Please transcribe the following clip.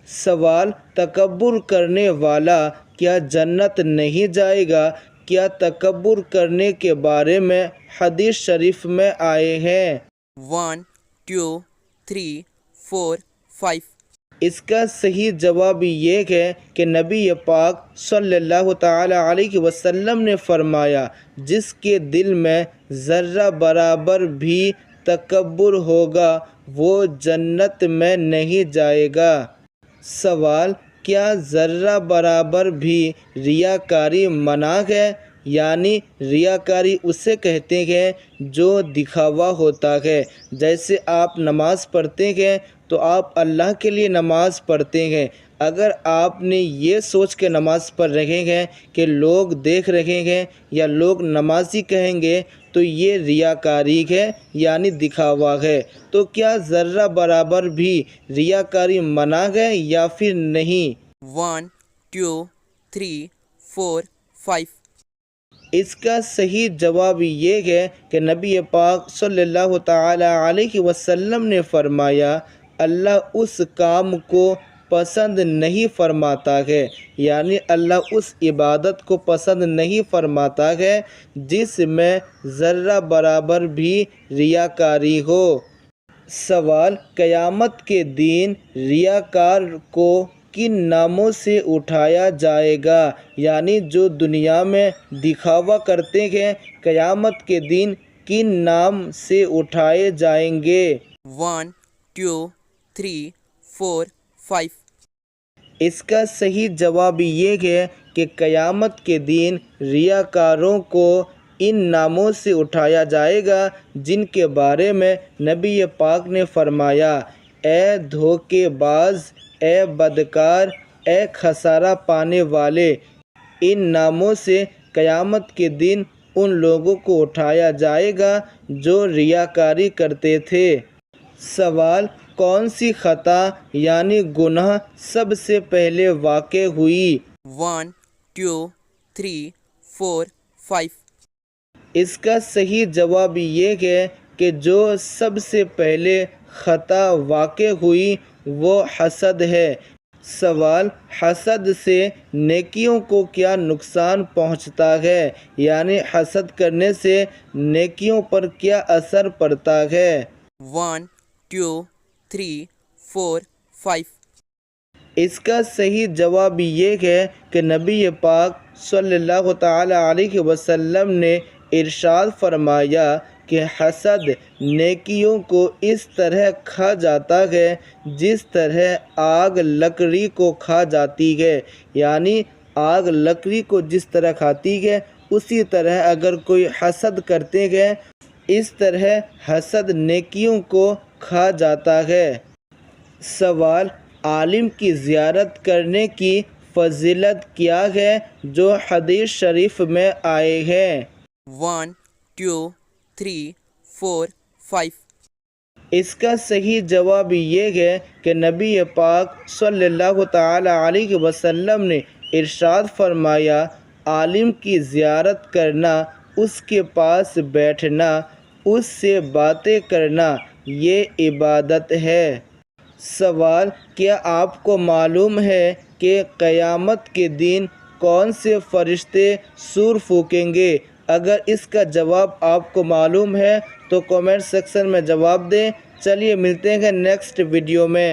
سوال: تکبر کرنے والا کیا جنت نہیں جائے گا؟ کیا تکبر کرنے کے بارے میں حدیث شریف میں آئے ہیں؟ 1 2 3 4 5 اس کا صحیح جواب یہ ہے کہ نبی پاک صلی اللہ تعالی علیہ وسلم نے فرمایا، جس کے دل میں ذرہ برابر بھی تکبر ہوگا وہ جنت میں نہیں جائے گا۔ سوال: کیا ذرہ برابر بھی ریاکاری منع ہے؟ یعنی ریاکاری اسے کہتے ہیں جو دکھاوا ہوتا ہے۔ جیسے آپ نماز پڑھتے ہیں تو آپ اللہ کے لیے نماز پڑھتے ہیں، اگر آپ نے یہ سوچ کے نماز پڑھ رہے ہیں کہ لوگ دیکھ رہے ہیں یا لوگ نمازی کہیں گے تو یہ ریاکاری ہے، یعنی دکھاوا ہے۔ تو کیا ذرہ برابر بھی ریاکاری منع ہے یا پھر نہیں؟ 1 2 3 4 5 اس کا صحیح جواب یہ ہے کہ نبی پاک صلی اللہ تعالی علیہ وسلم نے فرمایا، اللہ اس کام کو پسند نہیں فرماتا ہے، یعنی اللہ اس عبادت کو پسند نہیں فرماتا ہے جس میں ذرہ برابر بھی ریاکاری ہو۔ سوال: قیامت کے دن ریاکار کو کن ناموں سے اٹھایا جائے گا؟ یعنی جو دنیا میں دکھاوا کرتے ہیں، قیامت کے دن کن نام سے اٹھائے جائیں گے؟ 1 2 3 4 5 اس کا صحیح جواب یہ ہے کہ قیامت کے دن ریاکاروں کو ان ناموں سے اٹھایا جائے گا جن کے بارے میں نبی پاک نے فرمایا، اے دھوکے باز، اے بدکار، اے خسارہ پانے والے۔ ان ناموں سے قیامت کے دن ان لوگوں کو اٹھایا جائے گا جو ریاکاری کرتے تھے۔ سوال: کون سی خطا یعنی گناہ سب سے پہلے واقع ہوئی؟ 1 2 3 4 5 اس کا صحیح جواب یہ ہے کہ جو سب سے پہلے خطا واقع ہوئی وہ حسد ہے۔ سوال: حسد سے نیکیوں کو کیا نقصان پہنچتا ہے؟ یعنی حسد کرنے سے نیکیوں پر کیا اثر پڑتا ہے؟ 1 2 3 4 5 اس کا صحیح جواب یہ ہے کہ نبی پاک صلی اللہ تعالی علیہ وسلم نے ارشاد فرمایا کہ حسد نیکیوں کو اس طرح کھا جاتا ہے جس طرح آگ لکڑی کو کھا جاتی ہے، یعنی آگ لکڑی کو جس طرح کھاتی ہے اسی طرح اگر کوئی حسد کرتے ہیں اس طرح حسد نیکیوں کو کھا جاتا ہے۔ سوال: عالم کی زیارت کرنے کی فضیلت کیا ہے جو حدیث شریف میں آئے ہیں؟ 1 2 3 4 5 اس کا صحیح جواب یہ ہے کہ نبی پاک صلی اللہ تعالی علیہ وسلم نے ارشاد فرمایا، عالم کی زیارت کرنا، اس کے پاس بیٹھنا، اس سے باتیں کرنا یہ عبادت ہے۔ سوال: کیا آپ کو معلوم ہے کہ قیامت کے دن کون سے فرشتے سور پھونکیں گے؟ اگر اس کا جواب آپ کو معلوم ہے تو کمنٹ سیکشن میں جواب دیں۔ چلیے ملتے ہیں نیکسٹ ویڈیو میں۔